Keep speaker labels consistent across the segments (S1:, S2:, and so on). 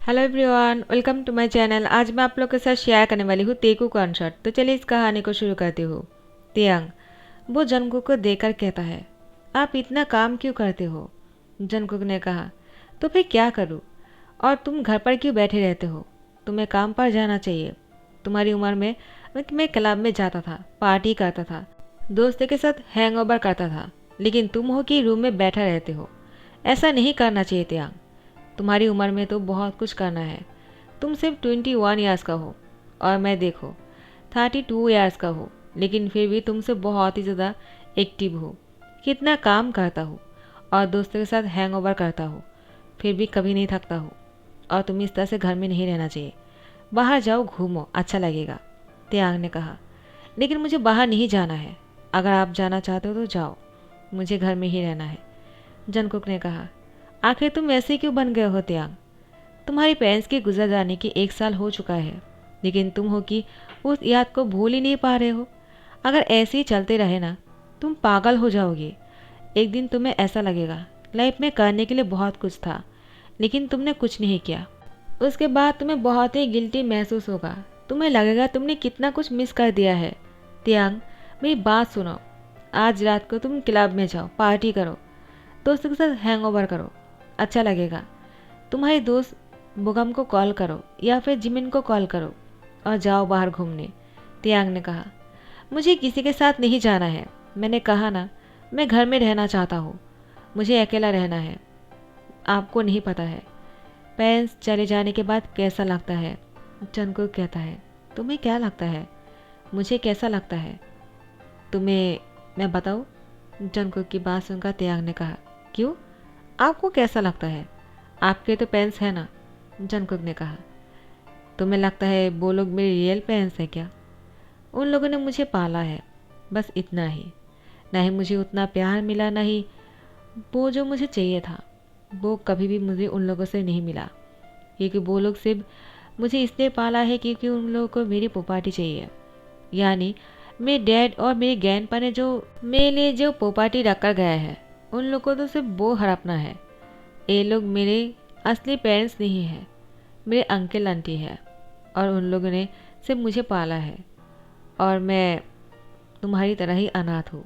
S1: Hello everyone, welcome to my channel. आज मैं आप लोग के साथ शेयर करने वाली हूँ तेकू कॉन्सर्ट। तो चलिए इस कहानी को शुरू करती हूँ। तियांग वो जंगकुक को देखकर कहता है, आप इतना काम क्यों करते हो? जंगकुक ने कहा, तो फिर क्या करूँ? और तुम घर पर क्यों बैठे रहते हो? तुम्हें काम पर जाना चाहिए। तुम्हारी उम्र में मैं क्लब में जाता था, पार्टी करता था, दोस्तों के साथ हैंगओवर करता था, लेकिन तुम हो कि रूम में बैठा रहते हो। ऐसा नहीं करना चाहिए तियांग। तुम्हारी उम्र में तो बहुत कुछ करना है। तुम सिर्फ 21 ईयर्स का हो और मैं देखो 32 ईयर्स का हो, लेकिन फिर भी तुमसे बहुत ही ज़्यादा एक्टिव हो। कितना काम करता हूँ और दोस्तों के साथ हैंगओवर करता हूँ, फिर भी कभी नहीं थकता हूँ। और तुम इस तरह से घर में नहीं रहना चाहिए। बाहर जाओ, घूमो, अच्छा लगेगा। त्यांग ने कहा, लेकिन मुझे बाहर नहीं जाना है। अगर आप जाना चाहते हो तो जाओ, मुझे घर में ही रहना है। जंगकुक ने कहा, आखिर तुम ऐसे क्यों बन गए हो त्यांग? तुम्हारी पेरेंट्स के गुजर जाने की 1 साल हो चुका है, लेकिन तुम हो कि उस याद को भूल ही नहीं पा रहे हो। अगर ऐसे ही चलते रहे ना, तुम पागल हो जाओगे। एक दिन तुम्हें ऐसा लगेगा लाइफ में करने के लिए बहुत कुछ था, लेकिन तुमने कुछ नहीं किया। उसके बाद तुम्हें बहुत ही गिल्टी महसूस होगा। तुम्हें लगेगा तुमने कितना कुछ मिस कर दिया है। त्यांग, मेरी बात सुनो। आज रात को तुम क्लब में जाओ, पार्टी करो, दोस्तों के साथ हैंगओवर करो, अच्छा लगेगा। तुम्हारे दोस्त बुगम को कॉल करो या फिर जिमिन को कॉल करो और जाओ बाहर घूमने। तियांग ने कहा, मुझे किसी के साथ नहीं जाना है। मैंने कहा ना, मैं घर में रहना चाहता हूँ। मुझे अकेला रहना है। आपको नहीं पता है पेरेंट्स चले जाने के बाद कैसा लगता है। जंगकुक कहता है, तुम्हें क्या लगता है? मुझे कैसा लगता है तुम्हें, मैं बताऊँ? जंगकुक की बात सुनकर तियांग ने कहा, क्यों? आपको कैसा लगता है? आपके तो पेरेंट्स हैं ना। जंगकुक ने कहा, तुम्हें लगता है वो लोग मेरे रियल पेरेंट्स हैं क्या? उन लोगों ने मुझे पाला है, बस इतना ही। ना ही मुझे उतना प्यार मिला, ना ही वो जो मुझे चाहिए था, वो कभी भी मुझे उन लोगों से नहीं मिला। क्योंकि वो लोग सिर्फ मुझे इसलिए पाला है क्योंकि उन लोगों को मेरी पोपाटी चाहिए। यानी मेरे डैड और मेरे ग्रैंडपा ने जो मेरे लिए जो पोपाटी रख कर गया है, उन लोगों को तो सिर्फ वो हड़पना है। ये लोग मेरे असली पेरेंट्स नहीं हैं, मेरे अंकल आंटी है, और उन लोगों ने सिर्फ मुझे पाला है, और मैं तुम्हारी तरह ही अनाथ हूँ।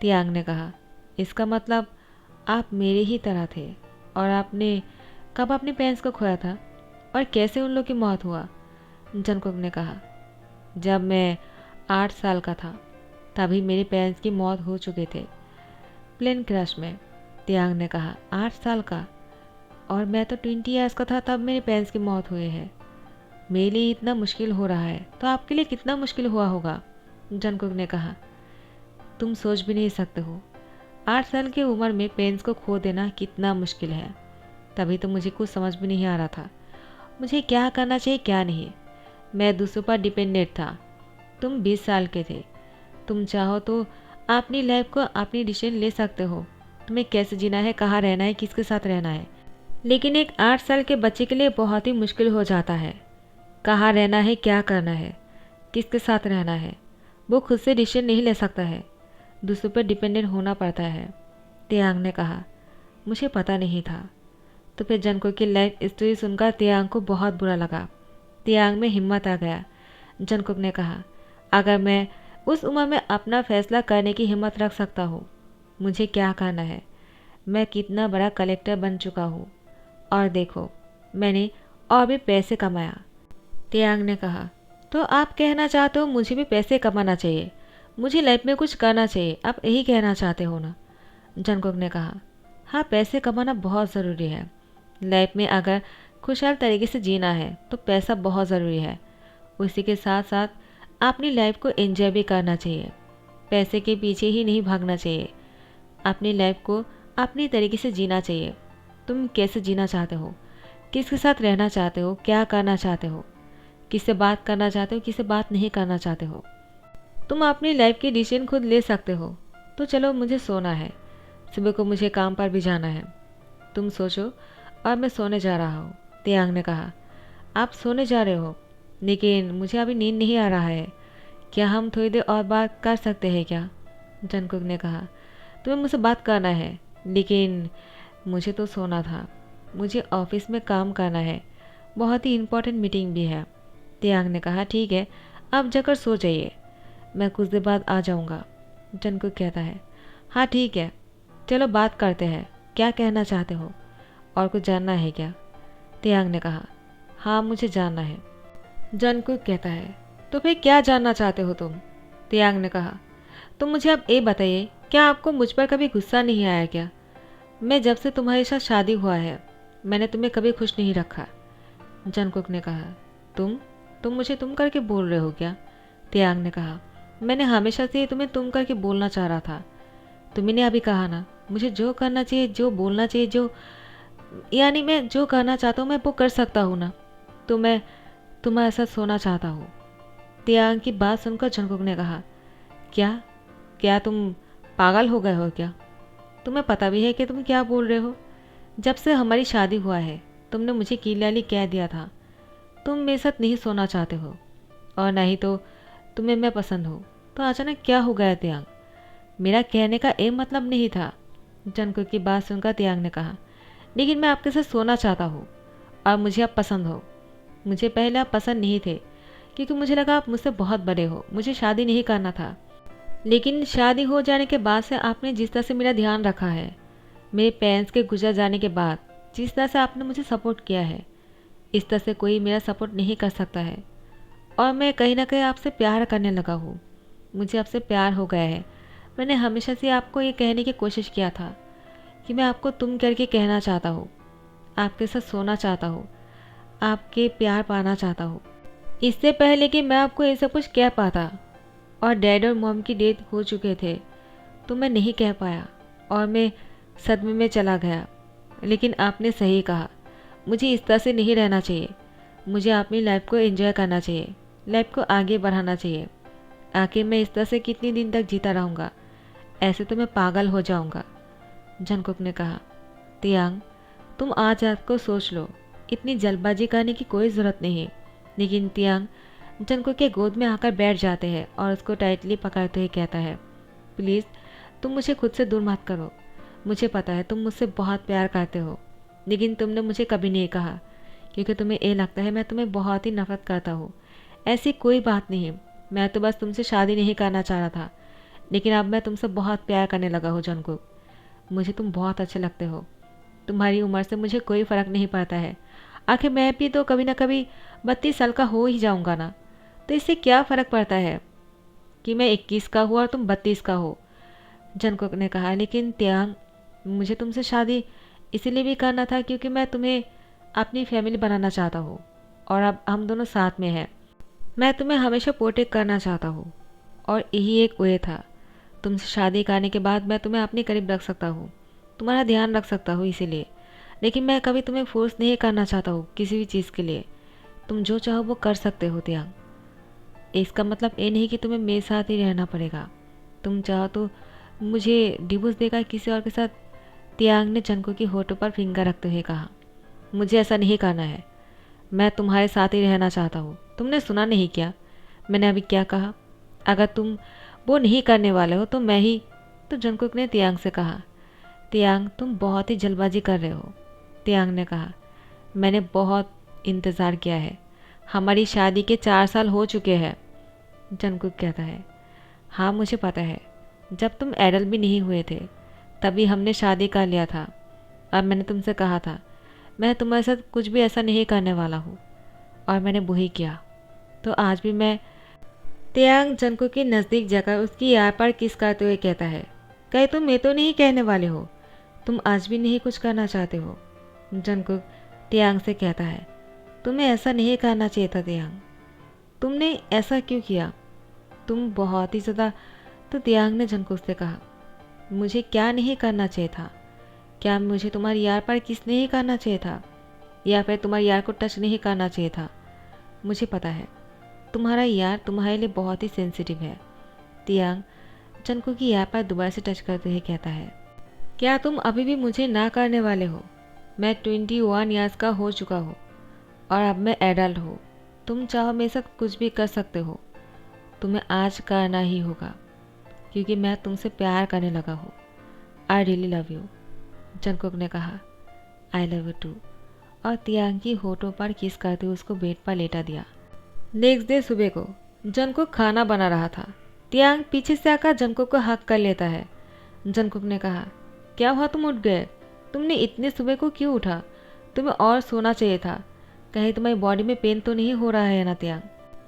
S1: तियांग ने कहा, इसका मतलब आप मेरे ही तरह थे, और आपने कब अपने पेरेंट्स को खोया था और कैसे उन लोग की मौत हुआ? जंगकुक ने कहा, जब मैं 8 साल का था तभी मेरे पेरेंट्स की मौत हो चुके थे, प्लेन क्रैश में। तियांग ने कहा, 8 साल का? और मैं तो 20 ईयर्स का था तब मेरे पेरेंट्स की मौत हुई है। मेरे लिए इतना मुश्किल हो रहा है तो आपके लिए कितना मुश्किल हुआ होगा। जंगकुक ने कहा, तुम सोच भी नहीं सकते हो 8 साल की उम्र में पेरेंट्स को खो देना कितना मुश्किल है। तभी तो मुझे कुछ समझ भी नहीं आ रहा था, मुझे क्या करना चाहिए क्या नहीं। मैं दूसरों पर डिपेंडेंट था। तुम 20 साल के थे। तुम चाहो तो अपनी लाइफ को अपनी डिसीजन ले सकते हो, तुम्हें कैसे जीना है, कहाँ रहना है, किसके साथ रहना है। लेकिन एक 8 साल के बच्चे के लिए बहुत ही मुश्किल हो जाता है। कहाँ रहना है, क्या करना है, किसके साथ रहना है, वो खुद से डिसीजन नहीं ले सकता है, दूसरों पर डिपेंडेंट होना पड़ता है। तियांग ने कहा, मुझे पता नहीं था। तो फिर जंको की लाइफ स्टोरी सुनकर तियांग को बहुत बुरा लगा। तियांग में हिम्मत आ गया। जंकुक ने कहा, अगर मैं उस उम्र में अपना फैसला करने की हिम्मत रख सकता हूँ, मुझे क्या करना है? मैं कितना बड़ा कलेक्टर बन चुका हूँ, और देखो मैंने और भी पैसे कमाया। तियांग ने कहा, तो आप कहना चाहते हो मुझे भी पैसे कमाना चाहिए, मुझे लाइफ में कुछ करना चाहिए, आप यही कहना चाहते हो ना? जंकुक ने कहा, हाँ, पैसे कमाना बहुत ज़रूरी है। लाइफ में अगर खुशहाल तरीके से जीना है तो पैसा बहुत ज़रूरी है। उसी के साथ साथ अपनी लाइफ को एंजॉय भी करना चाहिए। पैसे के पीछे ही नहीं भागना चाहिए। अपनी लाइफ को अपनी तरीके से जीना चाहिए। तुम कैसे जीना चाहते हो, किसके साथ रहना चाहते हो, क्या करना चाहते हो, किससे बात करना चाहते हो, किससे बात नहीं करना चाहते हो, तुम अपनी लाइफ की डिसीजन खुद ले सकते हो। तो चलो, मुझे सोना है, सुबह को मुझे काम पर भी जाना है। तुम सोचो और मैं सोने जा रहा हूँ। तियांग ने कहा, आप सोने जा रहे हो, लेकिन मुझे अभी नींद नहीं आ रहा है। क्या हम थोड़ी देर और बात कर सकते हैं क्या? जंकुक ने कहा, तुम्हें मुझसे बात करना है, लेकिन मुझे तो सोना था। मुझे ऑफिस में काम करना है, बहुत ही इम्पोर्टेंट मीटिंग भी है। तियांग ने कहा ठीक है, आप जाकर सो जाइए, मैं कुछ देर बाद आ जाऊँगा। जंगकुक कहता है हाँ ठीक है, चलो बात करते हैं, क्या कहना चाहते हो, और कुछ जानना है क्या? तियांग ने कहा हाँ मुझे जानना है। जंगकुक कहता है तो फिर क्या जानना चाहते हो तुम? तियांग ने कहा तो मुझे अब ये बताइए, क्या आपको मुझ पर कभी गुस्सा नहीं आया क्या? मैं जब से तुम्हारे साथ शादी हुआ है मैंने तुम्हें कभी खुश नहीं रखा। जंगकुक ने कहा तुम मुझे तुम करके बोल रहे हो क्या? तियांग ने कहा मैंने हमेशा से तुम्हें तुम करके बोलना चाह रहा था। तुमने अभी कहा ना, मुझे जो करना चाहिए, जो बोलना चाहिए, जो यानी मैं जो करना चाहता हूँ मैं वो कर सकता हूँ ना, तो मैं तुम्हारे साथ सोना चाहता हूँ। तियांग की बात सुनकर जंगकुक ने कहा क्या क्या तुम पागल हो गए हो क्या? तुम्हें पता भी है कि तुम क्या बोल रहे हो? जब से हमारी शादी हुआ है तुमने मुझे क्लियरली कह दिया था तुम मेरे साथ नहीं सोना चाहते हो, और ना ही तो तुम्हें मैं पसंद हूँ, तो अचानक क्या हो गया तियांग? मेरा कहने का ये मतलब नहीं था। जंगकुक की बात सुनकर तियांग ने कहा लेकिन मैं आपके साथ सोना चाहता हूँ और मुझे आप पसंद हो। मुझे पहले आप पसंद नहीं थे क्योंकि मुझे लगा आप मुझसे बहुत बड़े हो, मुझे शादी नहीं करना था। लेकिन शादी हो जाने के बाद से आपने जिस तरह से मेरा ध्यान रखा है, मेरे पेरेंट्स के गुजर जाने के बाद जिस तरह से आपने मुझे सपोर्ट किया है, इस तरह से कोई मेरा सपोर्ट नहीं कर सकता है। और मैं कहीं ना कहीं आपसे प्यार करने लगा हूँ, मुझे आपसे प्यार हो गया है। मैंने हमेशा से आपको ये कहने की कोशिश किया था कि मैं आपको तुम करके कहना चाहता हूँ, आपके साथ सोना चाहता हूँ, आपके प्यार पाना चाहता हूँ, इससे पहले कि मैं आपको ये सब कुछ कह पाता। और डैड और मॉम की डेथ हो चुके थे तो मैं नहीं कह पाया और मैं सदमे में चला गया। लेकिन आपने सही कहा, मुझे इस तरह से नहीं रहना चाहिए, मुझे अपनी लाइफ को एंजॉय करना चाहिए, लाइफ को आगे बढ़ाना चाहिए। आखिर मैं इस तरह से कितनी दिन तक जीता रहूँगा, ऐसे तो मैं पागल हो जाऊँगा। जंगकुक ने कहा तियांग तुम आज रात को सोच लो, इतनी जल्दबाजी करने की कोई ज़रूरत नहीं। लेकिन तियांग जंगकुक के गोद में आकर बैठ जाते हैं और उसको टाइटली पकड़ते हुए कहता है प्लीज़ तुम मुझे खुद से दूर मत करो, मुझे पता है तुम मुझसे बहुत प्यार करते हो, लेकिन तुमने मुझे कभी नहीं कहा क्योंकि तुम्हें ये लगता है मैं तुम्हें बहुत ही नफरत करता हूँ। ऐसी कोई बात नहीं, मैं तो बस तुमसे शादी नहीं करना चाह रहा था, लेकिन अब मैं तुमसे बहुत प्यार करने लगा हूँ जंगकुक। मुझे तुम बहुत अच्छे लगते हो, तुम्हारी उम्र से मुझे कोई फ़र्क नहीं पड़ता है। आखिर मैं भी तो कभी ना कभी 32 साल का हो ही जाऊँगा ना, तो इससे क्या फ़र्क पड़ता है कि मैं 21 का हूँ और तुम 32 का हो। जंगकुक ने कहा लेकिन तियांग मुझे तुमसे शादी इसीलिए भी करना था क्योंकि मैं तुम्हें अपनी फैमिली बनाना चाहता हूँ और अब हम दोनों साथ में हैं। मैं तुम्हें हमेशा प्रोटेक्ट करना चाहता हूँ और यही एक वे था। तुमसे शादी करने के बाद मैं तुम्हें अपने करीब रख सकता हूँ, तुम्हारा ध्यान रख सकता हूँ इसीलिए। लेकिन मैं कभी तुम्हें फोर्स नहीं करना चाहता हूँ किसी भी चीज़ के लिए, तुम जो चाहो वो कर सकते हो तियांग। इसका मतलब ये नहीं कि तुम्हें मेरे साथ ही रहना पड़ेगा, तुम चाहो तो मुझे डिवोर्स देकर किसी और के साथ। तियांग ने जंगकुक की होठों पर फिंगर रखते हुए कहा मुझे ऐसा नहीं करना है, मैं तुम्हारे साथ ही रहना चाहता हूँ। तुमने सुना नहीं क्या मैंने अभी क्या कहा? अगर तुम वो नहीं करने वाले हो तो मैं ही। तो जंगकुक ने तियांग से कहा तियांग तुम बहुत ही जल्दबाजी कर रहे हो। तियांग ने कहा मैंने बहुत इंतज़ार किया है, हमारी शादी के 4 साल हो चुके हैं। जंगकुक कहता है हाँ मुझे पता है, जब तुम एडल्ट भी नहीं हुए थे तभी हमने शादी कर लिया था। अब मैंने तुमसे कहा था मैं तुम्हारे साथ कुछ भी ऐसा नहीं करने वाला हूँ, और मैंने वही किया। तो आज भी मैं। तियांग जंगकुक के नज़दीक जाकर उसकी यार पर किस करते हुए कहता है कहीं तुम ये तो नहीं कहने वाले हो तुम आज भी नहीं कुछ करना चाहते हो? जंगकुक तियांग से कहता है तुम्हें ऐसा नहीं करना चाहिए था तियांग, तुमने ऐसा क्यों किया, तुम बहुत ही ज़्यादा। तो तियांग ने जंगकुक से कहा मुझे क्या नहीं करना चाहिए था? क्या मुझे तुम्हारी यार पर किस नहीं करना चाहिए था, या फिर तुम्हारी यार को टच नहीं करना चाहिए था? मुझे पता है तुम्हारा यार तुम्हारे लिए बहुत ही सेंसिटिव है। तियांग जंगकुक की यार पर दोबारा से टच करते हुए कहता है क्या तुम अभी भी मुझे ना करने वाले हो? मैं 21 ईयर्स का हो चुका हूँ और अब मैं एडल्ट हूँ, तुम चाहो मेरे साथ कुछ भी कर सकते हो, तुम्हें आज करना ही होगा क्योंकि मैं तुमसे प्यार करने लगा हूँ। I really love you. Jungkook ने कहा आई लव यू टू। और तियांग की होठों पर किस करते हुए उसको बेड पर लेटा दिया। नेक्स्ट डे सुबह को जंगकुक खाना बना रहा था। तियांग पीछे से आकर जंगकुक को हक कर लेता है। जंगकुक ने कहा, क्या हुआ, तुम उठ गए? तुमने इतने सुबह को क्यों उठा? तुम्हें और सोना चाहिए था। कहीं तुम्हारी बॉडी में पेन तो नहीं हो रहा है ना तियांग?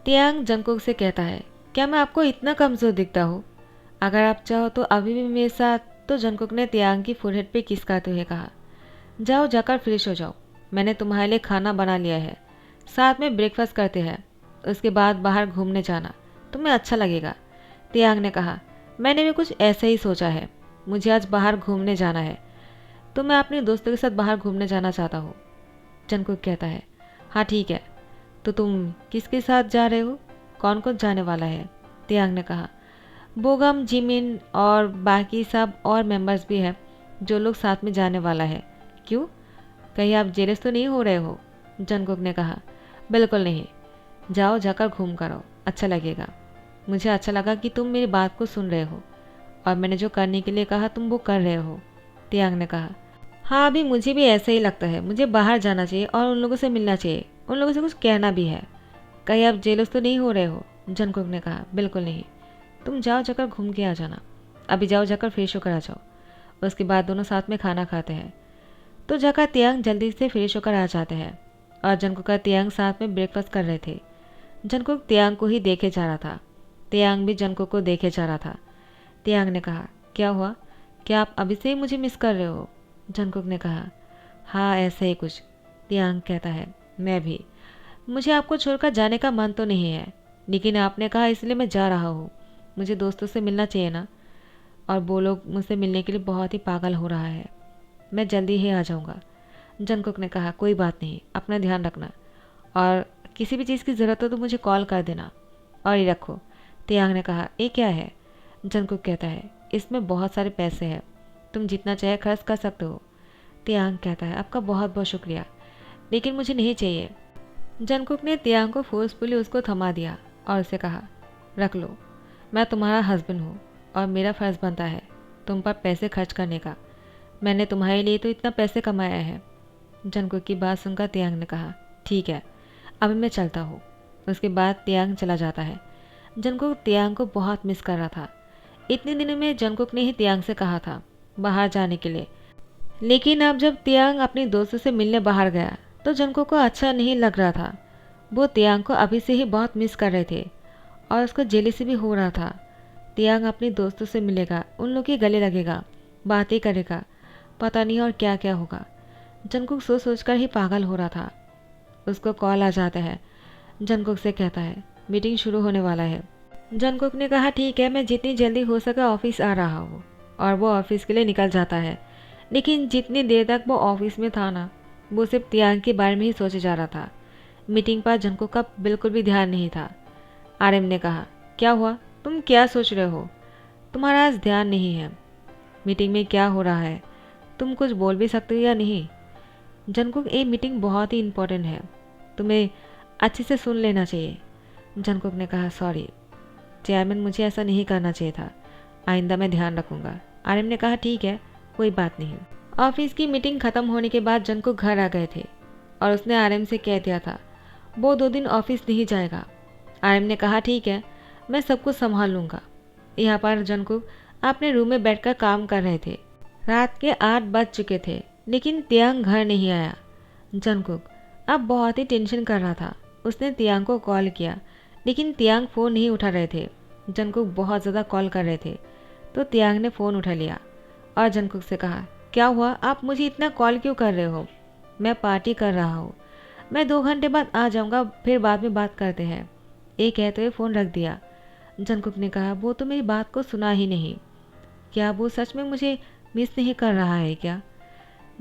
S1: तियांग जंगकुक से कहता है, क्या मैं आपको इतना कमज़ोर दिखता हूँ? अगर आप चाहो तो अभी भी मेरे साथ। तो जंगकुक ने तियांग की फोरहेड पे किस करते हुए कहा, जाओ जाकर फ्रेश हो जाओ। मैंने तुम्हारे लिए खाना बना लिया है, साथ में ब्रेकफास्ट करते हैं। उसके बाद बाहर घूमने जाना, तुम्हें अच्छा लगेगा। तियांग ने कहा, मैंने भी कुछ ऐसा ही सोचा है। मुझे आज बाहर घूमने जाना है, तो मैं अपने दोस्तों के साथ बाहर घूमने जाना चाहता हूँ। जंगकुक कहता है, हाँ ठीक है, तो तुम किसके साथ जा रहे हो? कौन कौन जाने वाला है? तियांग ने कहा, बोगम, जिमिन और बाकी सब और मेंबर्स भी हैं जो लोग साथ में जाने वाला है। क्यों, कहीं आप जेलस तो नहीं हो रहे हो? जंगकुक ने कहा, बिल्कुल नहीं, जाओ जाकर घूम कर आओ, अच्छा लगेगा। मुझे अच्छा लगा कि तुम मेरी बात को सुन रहे हो और मैंने जो करने के लिए कहा तुम वो कर रहे हो। तियांग ने कहा, हाँ अभी मुझे भी ऐसा ही लगता है। मुझे बाहर जाना चाहिए और उन लोगों से मिलना चाहिए, उन लोगों से कुछ कहना भी है। कहीं आप जेलस तो नहीं हो रहे हो? जंगकुक ने कहा, बिल्कुल नहीं, तुम जाओ जाकर घूम के आ जाना। अभी जाओ जाकर फ्रेश होकर आ जाओ। उसके बाद दोनों साथ में खाना खाते हैं। तो जाकर तियांग जल्दी से फ्रेश होकर आ जाते हैं और जंगकुक का तियांग साथ में ब्रेकफास्ट कर रहे थे। जंगकुक तियांग को ही देखे जा रहा था। तियांग भी जंगकुक को देखे जा रहा था। तियांग ने कहा, क्या हुआ, क्या आप अभी से ही मुझे मिस कर रहे हो? जंगकुक ने कहा, हाँ ऐसा ही कुछ। तियांग कहता है, मैं भी। मुझे आपको छोड़कर जाने का मन तो नहीं है, लेकिन आपने कहा इसलिए मैं जा रहा हूँ। मुझे दोस्तों से मिलना चाहिए ना, और वो लोग मुझसे मिलने के लिए बहुत ही पागल हो रहा है। मैं जल्दी ही आ जाऊँगा। जंगकुक ने कहा, कोई बात नहीं, अपना ध्यान रखना और किसी भी चीज़ की ज़रूरत हो तो मुझे कॉल कर देना। और ये रखो। तियांग ने कहा, ये क्या है? जंगकुक कहता है, इसमें बहुत सारे पैसे हैं, तुम जितना चाहे खर्च कर सकते हो। तियांग कहता है, आपका बहुत बहुत शुक्रिया, लेकिन मुझे नहीं चाहिए। जंगकुक ने तियांग को फोर्सफुली उसको थमा दिया और उसे कहा, रख लो, मैं तुम्हारा हस्बैंड हूँ और मेरा फ़र्ज़ बनता है तुम पर पैसे खर्च करने का। मैंने तुम्हारे लिए तो इतना पैसे कमाया है। जंगकुक की बात सुनकर तियांग ने कहा, ठीक है, अभी मैं चलता हूँ। उसके बाद तियांग चला जाता है। जंगकुक तियांग को बहुत मिस कर रहा था। इतने दिनों में जंगकुक ने ही तियांग से कहा था बाहर जाने के लिए, लेकिन अब जब तियांग अपने दोस्तों से मिलने बाहर गया तो जंगकुक को अच्छा नहीं लग रहा था। वो तियांग को अभी से ही बहुत मिस कर रहे थे और उसको जेलसी भी हो रहा था। तियांग अपने दोस्तों से मिलेगा, उन लोग के गले लगेगा, बातें करेगा, पता नहीं और क्या क्या होगा। जंगकुक सोच सोचकर ही पागल हो रहा था। उसको कॉल आ जाता है। जंगकुक से कहता है, मीटिंग शुरू होने वाला है। जंगकुक ने कहा, ठीक है, मैं जितनी जल्दी हो सके ऑफिस आ रहा हूँ। और वो ऑफिस के लिए निकल जाता है। लेकिन जितनी देर तक वो ऑफिस में था ना, वो सिर्फ तियांग के बारे में ही सोचे जा रहा था। मीटिंग पर जंगकुक का बिल्कुल भी ध्यान नहीं था। आरएम ने कहा, क्या हुआ, तुम क्या सोच रहे हो? तुम्हारा आज ध्यान नहीं है। मीटिंग में क्या हो रहा है, तुम कुछ बोल भी सकते हो या नहीं? जंगकुक, ये मीटिंग बहुत ही इम्पोर्टेंट है, तुम्हें अच्छे से सुन लेना चाहिए। जंगकुक ने कहा, सॉरी चेयरमैन, मुझे ऐसा नहीं करना चाहिए था, आइंदा मैं ध्यान रखूँगा। आरएम ने कहा, ठीक है, कोई बात नहीं। ऑफिस की मीटिंग ख़त्म होने के बाद जंगकुक घर आ गए थे और उसने आरएम से कह दिया था वो 2 दिन ऑफिस नहीं जाएगा। आरएम ने कहा, ठीक है, मैं सब कुछ संभाल लूँगा। यहाँ पर जंगकुक अपने रूम में बैठकर काम कर रहे थे। रात के 8 बज चुके थे, लेकिन तियांग घर नहीं आया। जंगकुक अब बहुत ही टेंशन कर रहा था। उसने तियांग को कॉल किया, लेकिन तियांग फ़ोन नहीं उठा रहे थे। जंगकुक बहुत ज़्यादा कॉल कर रहे थे, तो तियांग ने फ़ोन उठा लिया और जंगकुक से कहा, क्या हुआ, आप मुझे इतना कॉल क्यों कर रहे हो? मैं पार्टी कर रहा हूँ, मैं 2 घंटे बाद आ जाऊँगा, फिर बाद में बात करते हैं। ये कहते हुए फ़ोन रख दिया। जंगकुक ने कहा, वो तो मेरी बात को सुना ही नहीं। क्या वो सच में मुझे मिस नहीं कर रहा है क्या?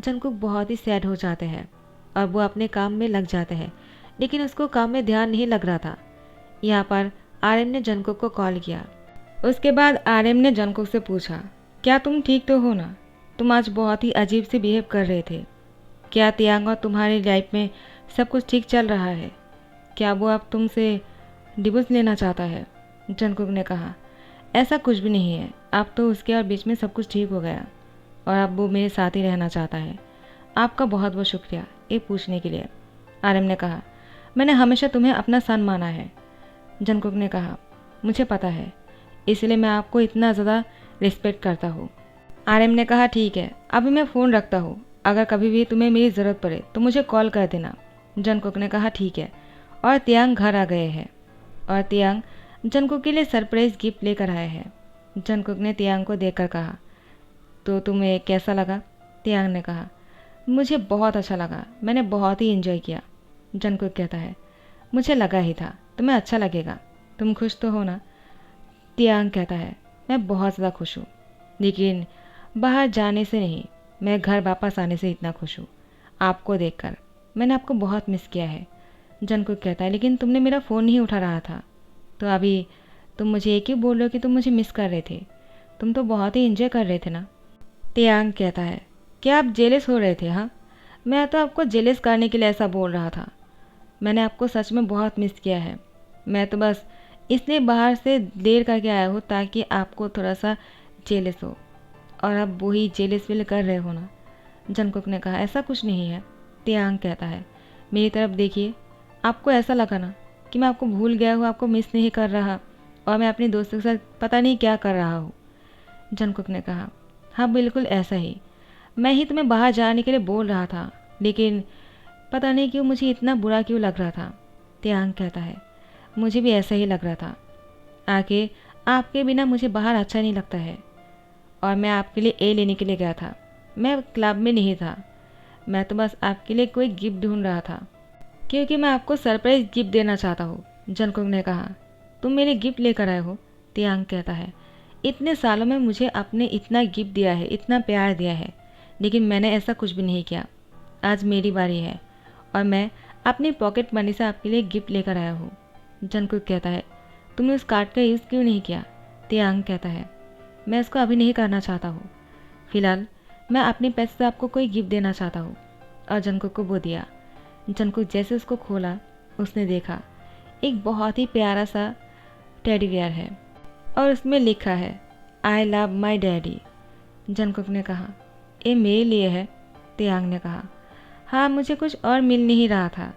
S1: जंगकुक बहुत ही सैड हो जाते हैं और वो अपने काम में लग जाते हैं, लेकिन उसको काम में ध्यान नहीं लग रहा था। यहाँ पर आरएम ने जंगकुक को कॉल किया। उसके बाद आरएम ने जंगकुक से पूछा, क्या तुम ठीक तो हो ना? तुम आज बहुत ही अजीब से बिहेव कर रहे थे। क्या तियांग और तुम्हारी लाइफ में सब कुछ ठीक चल रहा है? क्या वो अब तुमसे डिवोर्स लेना चाहता है? जंगकुक ने कहा, ऐसा कुछ भी नहीं है, अब तो उसके और बीच में सब कुछ ठीक हो गया और अब वो मेरे साथ ही रहना चाहता है। आपका बहुत बहुत शुक्रिया, ये पूछने के लिए। आर्यन ने कहा, मैंने हमेशा तुम्हें अपना सन माना है। जंगकुक ने कहा, मुझे पता है, इसलिए मैं आपको इतना ज़्यादा रिस्पेक्ट करता हूँ। आर्यन ने कहा, ठीक है, अभी मैं फ़ोन रखता हूँ, अगर कभी भी तुम्हें मेरी ज़रूरत पड़े तो मुझे कॉल कर देना। जंगकुक ने कहा, ठीक है, और तियांग घर आ गए हैं और तियांग जंगकुक के लिए सरप्राइज गिफ्ट लेकर आए हैं। जंगकुक ने तियांग को देखकर कहा, तो तुम्हें कैसा लगा? तियांग ने कहा, मुझे बहुत अच्छा लगा, मैंने बहुत ही एंजॉय किया। जंगकुक कहता है, मुझे लगा ही था तुम्हें अच्छा लगेगा, तुम खुश तो हो ना? तियांग कहता है, मैं बहुत ज़्यादा खुश हूँ, लेकिन बाहर जाने से नहीं, मैं घर वापस आने से इतना खुश हूँ। आपको देखकर मैंने आपको बहुत मिस किया है। जंगकुक कहता है, लेकिन तुमने मेरा फ़ोन नहीं उठा रहा था, तो अभी तुम मुझे एक ही बोल रहे हो कि तुम मुझे मिस कर रहे थे, तुम तो बहुत ही एंजॉय कर रहे थे ना? तियांग कहता है, क्या आप जेलस हो रहे थे? हाँ, मैं तो आपको जेलस करने के लिए ऐसा बोल रहा था, मैंने आपको सच में बहुत मिस किया है। मैं तो बस इसलिए बाहर से देर करके आया हूँ ताकि आपको थोड़ा सा जेलस हो, और आप वही जेलस फील कर रहे हो ना? जंगकुक ने कहा, ऐसा कुछ नहीं है। तियांग कहता है, मेरी तरफ देखिए, आपको ऐसा लगा ना कि मैं आपको भूल गया हूँ, आपको मिस नहीं कर रहा, और मैं अपने दोस्तों के साथ पता नहीं क्या कर रहा हूँ। जंगकुक ने कहा, हाँ बिल्कुल ऐसा ही, मैं ही तुम्हें बाहर जाने के लिए बोल रहा था, लेकिन पता नहीं क्यों मुझे इतना बुरा क्यों लग रहा था। तियांग कहता है, मुझे भी ऐसा ही लग रहा था, आके आपके बिना मुझे बाहर अच्छा नहीं लगता है, और मैं आपके लिए ए लेने के लिए गया था, मैं क्लब में नहीं था, मैं तो बस आपके लिए कोई गिफ्ट ढूंढ रहा था, क्योंकि मैं आपको सरप्राइज गिफ्ट देना चाहता हूँ। जंगकुक ने कहा, तुम मेरे गिफ्ट लेकर आए हो? तियांग कहता है, इतने सालों में मुझे आपने इतना गिफ्ट दिया है, इतना प्यार दिया है, लेकिन मैंने ऐसा कुछ भी नहीं किया। आज मेरी बारी है और मैं अपनी पॉकेट मनी से आपके लिए गिफ्ट लेकर आया हूँ। जंगकुक कहता है, तुमने उस कार्ड का यूज़ क्यों नहीं किया? तियांग कहता है, मैं इसको अभी नहीं करना चाहता हूँ, फिलहाल मैं अपने पैसे से आपको कोई गिफ्ट देना चाहता हूँ। और जंगकुक को वो दिया। जंगकुक जैसे उसको खोला, उसने देखा एक बहुत ही प्यारा सा टेडी बियर है और उसमें लिखा है, आई लव माई डैडी। जंगकुक ने कहा, ये मेरे लिए है? तियांग ने कहा, हाँ, मुझे कुछ और मिल नहीं रहा था,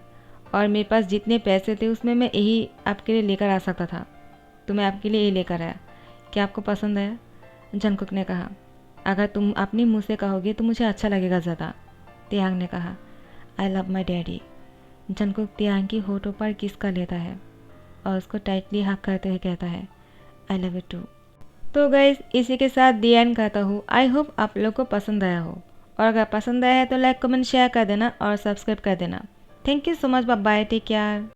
S1: और मेरे पास जितने पैसे थे उसमें मैं यही आपके लिए लेकर आ सकता था, तो मैं आपके लिए ये लेकर आया। क्या आपको पसंद आया? जंगकुक ने कहा, अगर तुम अपने मुँह से कहोगे तो मुझे अच्छा लगेगा ज़्यादा। तियांग ने कहा, I love my daddy. Jungkook Taehyung की होठों पर किस कर लेता है और उसको टाइटली हक करते हुए कहता है, आई लव यू टू। तो गाइस, इसी के साथ दी एंड कहता हूँ। आई होप आप लोग को पसंद आया हो, और अगर पसंद आया है तो लाइक कमेंट शेयर कर देना और सब्सक्राइब कर देना। Thank you so much, bye bye, take care.